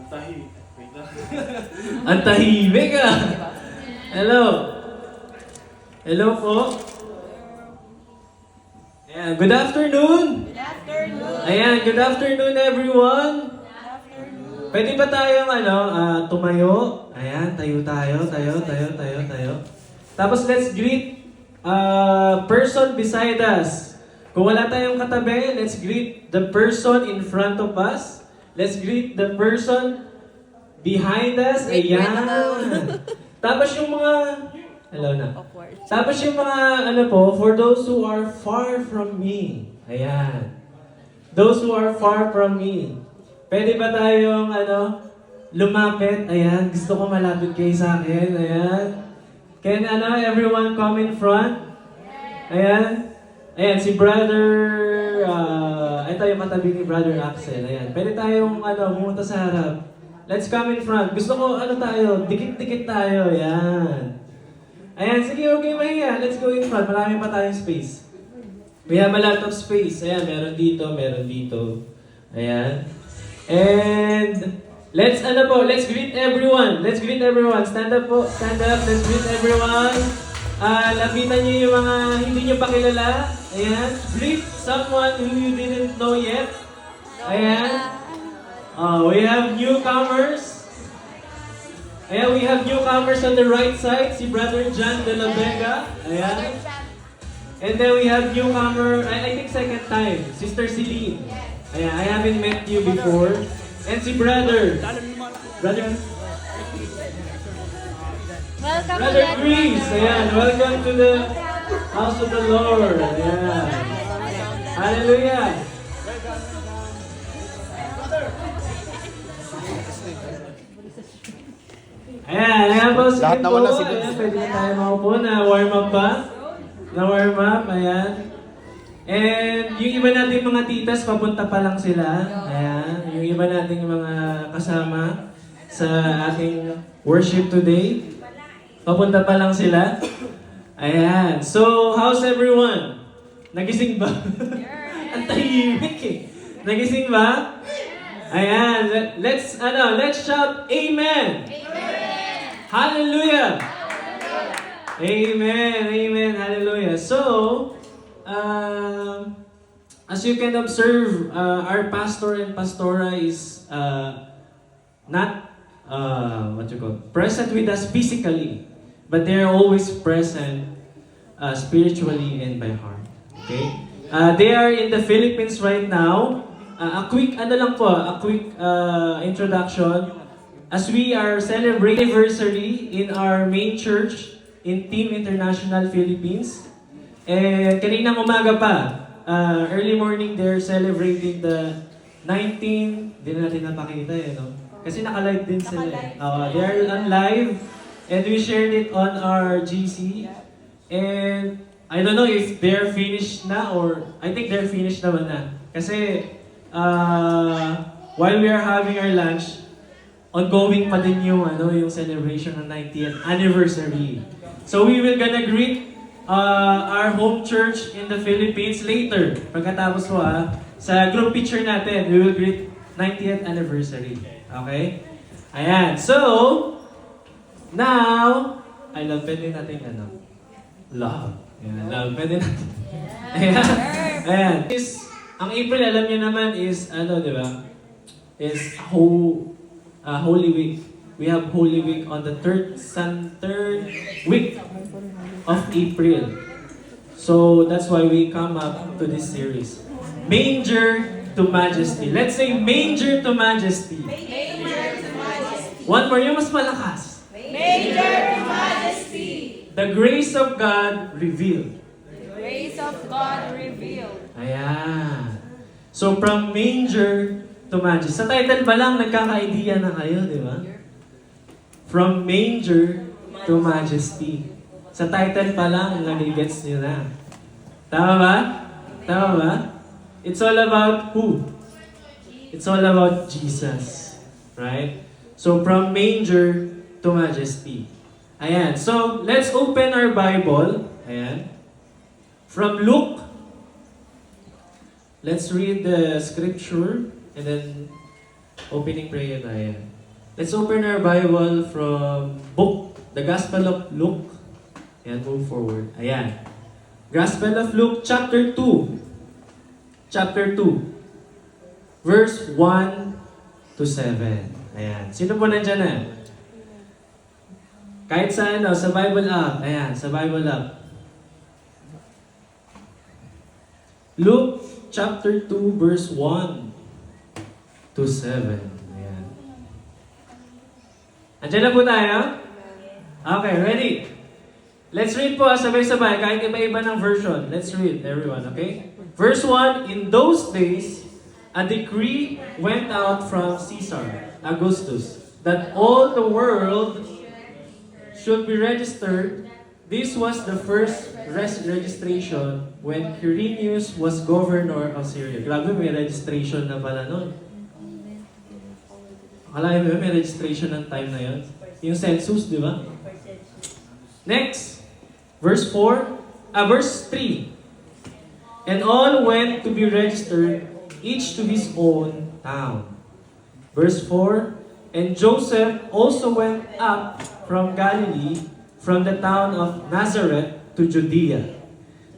Wait lang. Ang tahimik ah! Hello! Hello po! Ayan, good afternoon! Good afternoon. Ayan, good afternoon everyone! Pwede ba tayong tumayo? Ayan, tayo. Tapos let's greet person beside us. Kung wala tayong katabi, let's greet the person in front of us. Let's greet the person behind us. Ayan. Tapos yung mga... Hello na. Tapos yung mga, for those who are far from me. Ayan. Those who are far from me. Pwede ba tayong, lumapit? Ayan. Gusto ko malapit kayo sa akin. Ayan. Can, everyone come in front? Ayan. Ayan, si brother, ito yung katabi ni brother Axel. Ayan. Pwede tayong, pumunta sa harap. Let's come in front. Gusto ko, tayo, dikit-dikit tayo. Ayan. Ayan, sige, okay, mahiya. Let's go in front. Marami pa tayong space. We have a lot of space. Ayan, meron dito. Ayan. And, let's greet everyone. Stand up po. Let's greet everyone. Lapitan niyo yung mga hindi niyo pa kilala. Ayan. Greet someone who you didn't know yet. Ayan. We have newcomers. Ayan, we have newcomers on the right side. Si Brother John de la Vega. Ayan. And then we have newcomer, I think second time, Sister Celine. Ayan, I haven't met you before. And si Brother. Brother Chris. Ayan, welcome to the house of the Lord. Ayan. Hallelujah. Ayan po. Lahat naman na sila. Ayan, pwede na tayo maupo na warm up pa. Ayan. And yung iba nating mga titas, papunta pa lang sila. Ayan. Yung iba nating mga kasama sa ating worship today, papunta pa lang sila. Ayan. So, how's everyone? Nagising ba? Ang tahimik eh. Nagising ba? Ayan. Let's shout Amen! Hallelujah! Amen, hallelujah. So, as you can observe, our pastor and pastora is not present with us physically, but they are always present spiritually and by heart. Okay? They are in the Philippines right now. A quick introduction. As we are celebrating anniversary in our main church in Team International Philippines. And kaninang umaga pa, early morning, they're celebrating the 19, di na natin napakita no? Kasi naka-live din sila. They're on live, and we shared it on our GC. And I don't know if they're finished na, or I think they're finished naman na. Kasi while we are having our lunch, ongoing pa din yung celebration ng 90th anniversary. So we will gonna greet our home church in the Philippines later. Pagkatapos po sa group picture natin, we will greet 90th anniversary. Okay? Ayan. So, now, pwede natin love. Ayan, love. Pwede natin. Ayan. Ang April, alam niyo naman is, di ba? Is Holy Week. We have Holy Week on the third week of April. So that's why we come up to this series. Manger to Majesty. Let's say Manger to Majesty. Manger to Majesty. One more, yung mas malakas. Manger to Majesty. The grace of God revealed. The grace of God revealed. Ayan. So from Manger to Majesty. Sa title pa lang, nagkaka-idea na kayo, di ba? From Manger to Majesty. Sa title pa lang, nagigets nyo na. Tama ba? Tama ba? It's all about who? It's all about Jesus. Right? So, from Manger to Majesty. Ayan. So, let's open our Bible. Ayan. From Luke. Let's read the scripture. And then, opening prayer tayo. Let's open our Bible from the Gospel of Luke. And move forward. Ayan. Gospel of Luke, chapter 2. Chapter 2. Verse 1 to 7. Ayan. Sino po nandyan na? Kahit sa sa Bible app. Ayan, sa Bible app. Luke chapter 2 verse 1 to 7. Ayan. Andiyan na po tayo? Okay, ready? Let's read po sabay-sabay kahit iba-iba ng version. Let's read everyone, okay? Verse 1, in those days, a decree went out from Caesar Augustus that all the world should be registered. This was the first registration when Quirinius was governor of Syria. Grabe, may registration na pala nun. Akala mo may registration ng time na yun? Yung census, di ba? Next, verse 3. And all went to be registered, each to his own town. Verse 4, and Joseph also went up from Galilee, from the town of Nazareth to Judea,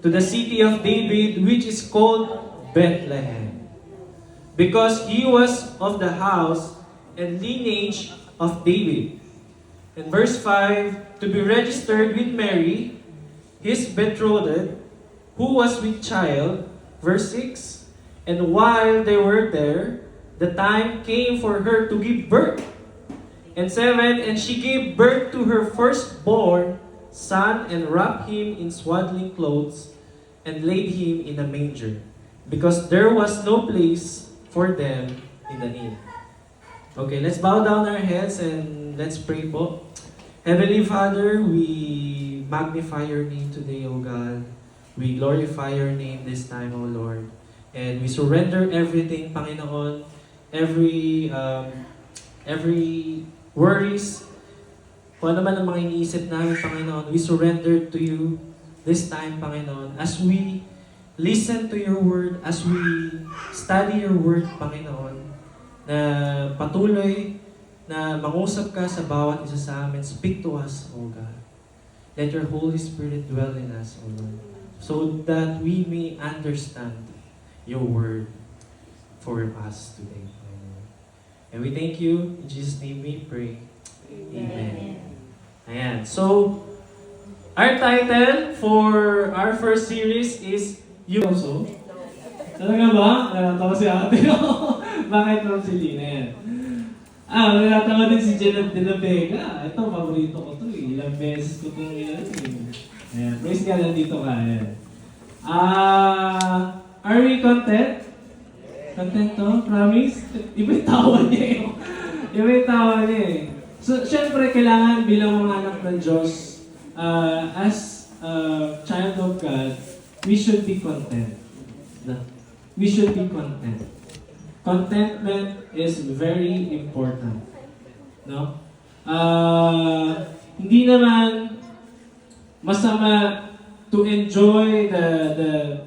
to the city of David, which is called Bethlehem, because he was of the house and lineage of David. And verse 5, to be registered with Mary, his betrothed, who was with child. Verse 6, and while they were there, the time came for her to give birth. And 7, and she gave birth to her firstborn son, and wrapped him in swaddling clothes, and laid him in a manger, because there was no place for them in the inn. Okay, let's bow down our heads and let's pray po. Heavenly Father, we magnify your name today, O God. We glorify your name this time, O Lord. And we surrender everything, Panginoon, every worries, kung ano man ang mga iniisip namin, Panginoon, we surrender to you this time, Panginoon, as we listen to your word, as we study your word, Panginoon, na patuloy na mangusap ka sa bawat isa sa amin. Speak to us, O God. Let your Holy Spirit dwell in us, O Lord, so that we may understand your word for us today. And we thank you. In Jesus' name we pray. Amen. Ayan. So, our title for our first series is You Also. Talaga ba? Nalatawa si ate. Bakit naman si Lina yan? Nalatawa din si Janet de la Vega. Ito, paborito ko to eh. Ilang beses ko itong ilan eh. Ayan. Praise God, nandito ka. Ayan. Are we content? Content to? Promise? Iba yung tawa niya eh. Iba yung tawa niya eh. So, syempre, kailangan bilang mga anak ng Diyos, as a child of God, we should be content. We should be content. Contentment is very important. No? Hindi naman masama to enjoy the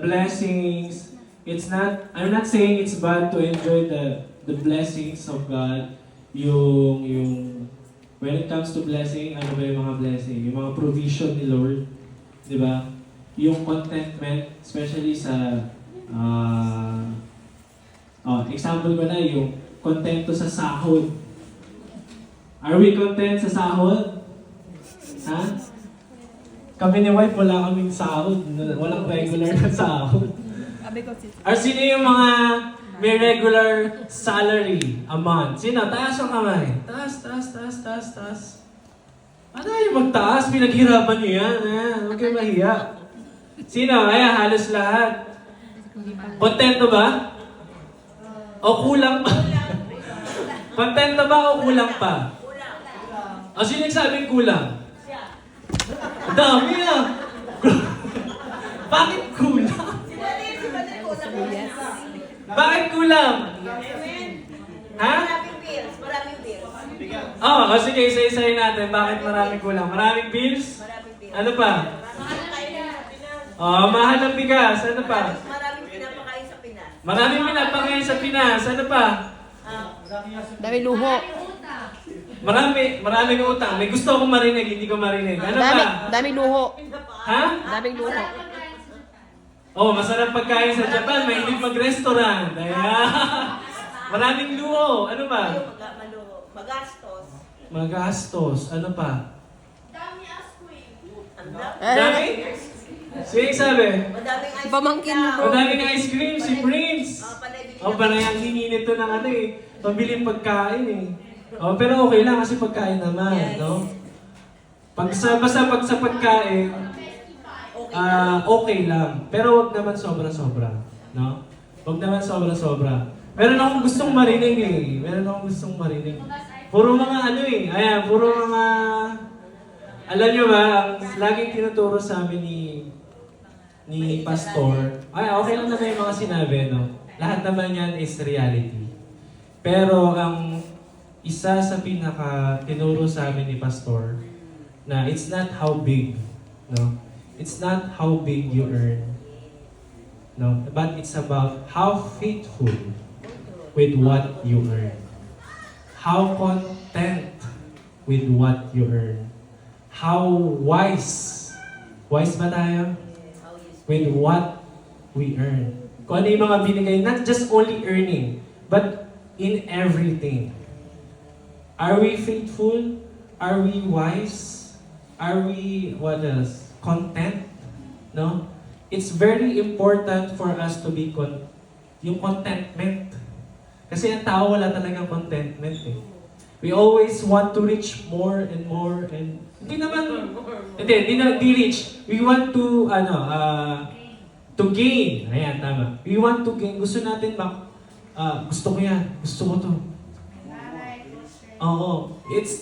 blessings. I'm not saying it's bad to enjoy the blessings of God. When it comes to blessing, ano ba yung mga blessing? Yung mga provision ni Lord, di ba? Yung contentment, especially sa example ko na yung kontento sa sahod. Are we content sa sahod? Ha? Kami ni wife, wala kaming sahod. Walang regular na sahod. Or sino yung mga may regular salary a month? Sino? Taas ang kamay. Taas. Ano yung magtaas? Pinaghirapan niyo yan. Huwag kayo mahiya. Sino? Ayan, halos lahat. Kontento ba? O kulang pa? Kontento ba o kulang pa? O sino nagsabing kulang? Ang dami ah! Bakit kulang? Bakit kulang? Ha? Maraming bills. O sige, isa-isahin natin. Bakit maraming kulang? Maraming bills? Ano pa? Mahal ng bigas. Ano pa? Maraming pinapakain sa Pinas. Maraming pinapakain sa Pinas. Ano pa? Dami luho. Maraming utang. May gusto akong marinig, hindi ko marinig. Ano ba? Dami luho. Ha? Daming luho. Oh, masarap pagkain sa Japan, mahilig mag-restaurant. Ayan. Maraming luho. Ano ba? Magastos. Magastos. Ano pa? Ang Dami? Sino yung sabi? Madaming ice Si pamangkin mo. Madaming ice cream, si Prince. panay Oh, parang yung hininit to ng ano eh. Pambiling pagkain eh. Oh, pero okay lang kasi pagkain naman, Yes. no? Basta pag sa pagkain, okay lang. Pero wag naman sobra-sobra, no? Wag naman sobra-sobra. Meron akong gustong marinig eh. Puro mga ano eh. Ayan, puro mga... Alam nyo ba, ang laging tinuturo sa amin ni Pastor, ay okay lang naman yung mga sinabi, no? Lahat naman yan is reality. Pero ang isa sa pinaka tinuro sa amin ni Pastor, na it's not how big, no? It's not how big you earn, no? But it's about how faithful with what you earn. How content with what you earn. How wise. Wise ba tayo? With what we earn. Kung ano yung mga binigay, not just only earning, but in everything. Are we faithful? Are we wise? Are we, what else? Content? No? It's very important for us to be yung contentment. Kasi ang tao wala talagang contentment eh. We always want to reach more and more and hindi reach. We want to to gain. Ayan, tama. We want to gain. Gusto natin gusto ko yan. Gusto ko to. Oo.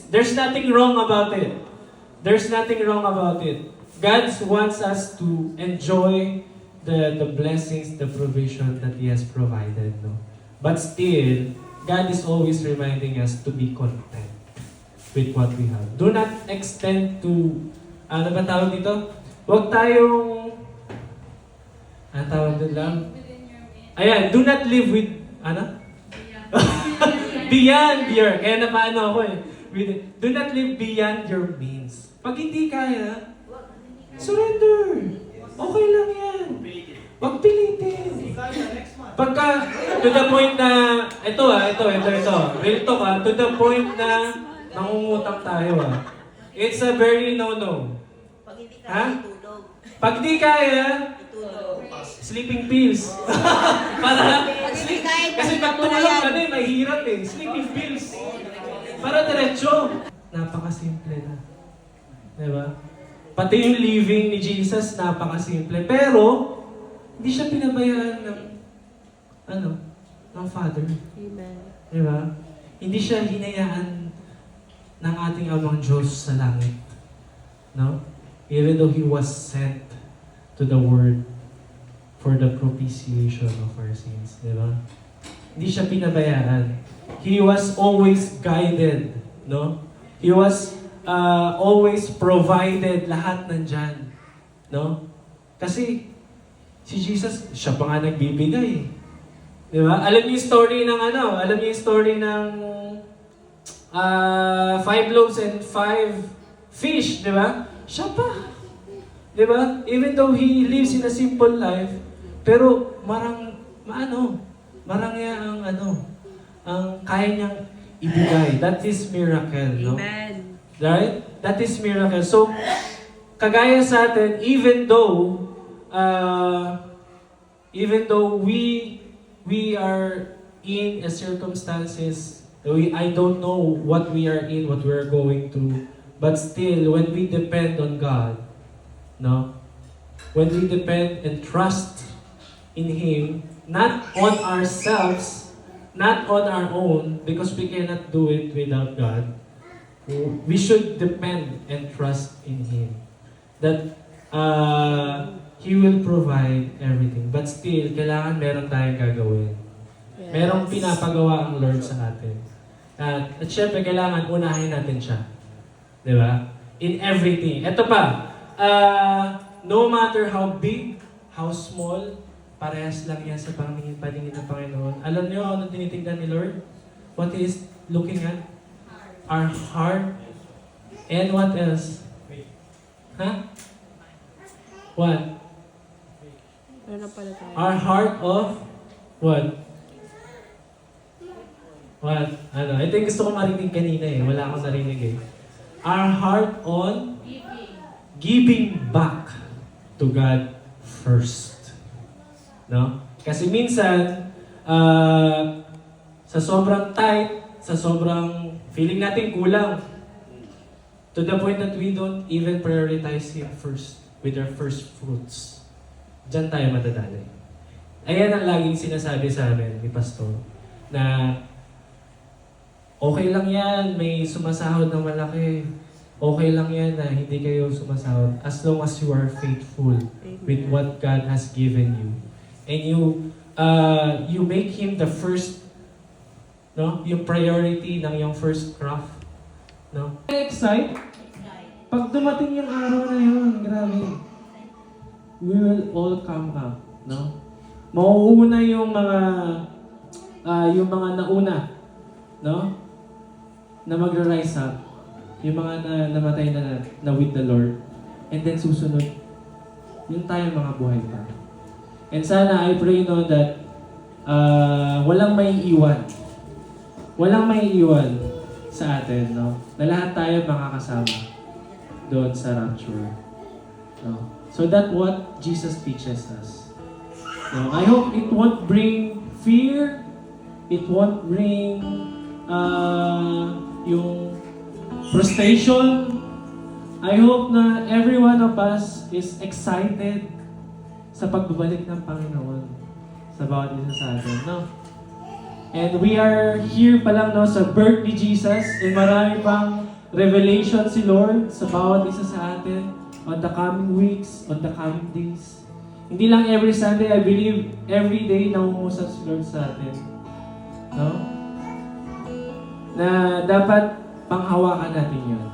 There's nothing wrong about it. There's nothing wrong about it. God wants us to enjoy the blessings, the provision that He has provided. No? But still, God is always reminding us to be content with what we have. Do not extend to, ano ba tawag dito? Huwag tayong, ano tawag doon lang? Ayan, do not live with, ano? Beyond your, kaya napaano ako eh. Do not live beyond your means. Pag hindi kaya, surrender. Okay lang yan. Huwag pilitin. Pagka, to the point na, ito. Real talk to the point na nangungutang tayo It's a very no-no. Pag hindi Ha? kaya, itulog. Pag di kaya, Itulog. sleeping pills. Para, hindi kaya, kasi pahinga mo na pagtulog yan. ka na mahirap eh. Sleeping pills. Para diretso. Napakasimple na. Diba? Pati yung living ni Jesus, napakasimple. Pero, hindi siya pinabayaan ng Father. Amen. Diba? Hindi siya hinayaan ng ating Amang Diyos sa langit. No? Even though He was sent to the world for the propitiation of our sins. Diba? Hindi siya pinabayaan. He was always guided. No? He was always provided. Lahat nandyan. No? Kasi si Jesus, siya pa nga nagbibigay. Di ba? Alam niyo yung story ng Alam niyo yung story ng 5 loaves and 5 fish, di ba? Siya pa. Di ba? Even though He lives in a simple life, pero marangya ang kaya niyang ibigay. That is miracle, no? Amen. Right? That is miracle. So, kagaya sa atin, even though we are in a circumstances, I don't know what we are in, what we are going through, but still, when we depend on God, no? When we depend and trust in Him, not on ourselves, not on our own, because we cannot do it without God, we should depend and trust in Him. That He will provide everything. But still, kailangan meron tayong gagawin. Yes. Merong pinapagawa ang Lord sa atin. At syempre, kailangan unahin natin siya. Di ba? In everything. Ito pa, no matter how big, how small, parehas lang yan sa paningin ng Panginoon. Alam niyo ano tinitignan ni Lord? What He is looking at? Our heart. And what else? Huh? What? Meron pala tayo. Our heart of what? What? Ano? Ito yung gusto ko marinig kanina eh. Wala akong narinig eh. Our heart on giving back to God first. No? Kasi minsan, sa sobrang tight, sa sobrang feeling natin kulang, to the point that we don't even prioritize Him first with our first fruits. Diyan tayo madadali. Ayan ang laging sinasabi sa amin ni Pastor, na okay lang yan, may sumasahod ng malaki. Okay lang yan na hindi kayo sumasahod as long as you are faithful with what God has given you. And you make Him the first, no? Yung priority ng yung first craft. No? Excite? Pag dumating yung araw na yun, grabe. We will all come up, no? Mauuna yung mga nauna, no? Na magra-rise up. Yung mga namatay na with the Lord. And then susunod, yung tayo mga buhay pa. And sana I pray no that walang may iwan. Walang may iwan sa atin, no? Na lahat tayo makakasama doon sa rapture. No? So that what Jesus teaches us. No? I hope it won't bring fear. It won't bring yung frustration. I hope na every one of us is excited sa pagbabalik ng Panginoon sa bawat isa sa atin, no? And we are here pa lang, no, sa birth ni Jesus, and marami pang revelation si Lord sa bawat isa sa atin on the coming weeks, on the coming days. Hindi lang every Sunday, I believe every day nangungusap si Lord sa atin. No? Na dapat panghawakan natin yun.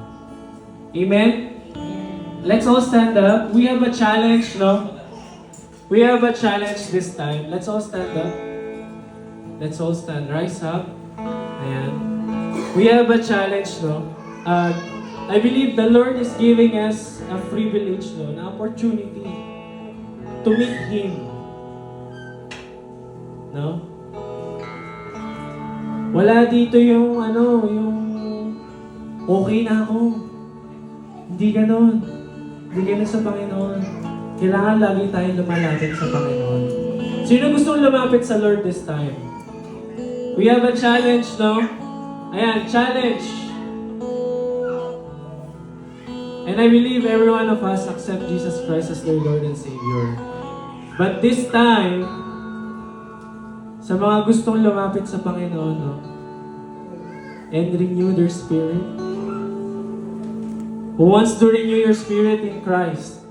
Amen? Let's all stand up. We have a challenge, no? We have a challenge this time. Let's all stand up. Let's all stand. Rise up. Ayan. We have a challenge, no? I believe the Lord is giving us a privilege, no? An opportunity to meet Him. No? Wala dito yung okay na ako. Hindi ganon. Hindi ganon sa Panginoon. Kailangan lagi tayo lumalapit sa Panginoon. Sino gustong lumapit sa Lord this time? We have a challenge, no? Ayan, challenge. And I believe every one of us accept Jesus Christ as their Lord and Savior. But this time, sa mga gustong lumapit sa Panginoon, no? And renew their spirit. Who wants to renew your spirit in Christ?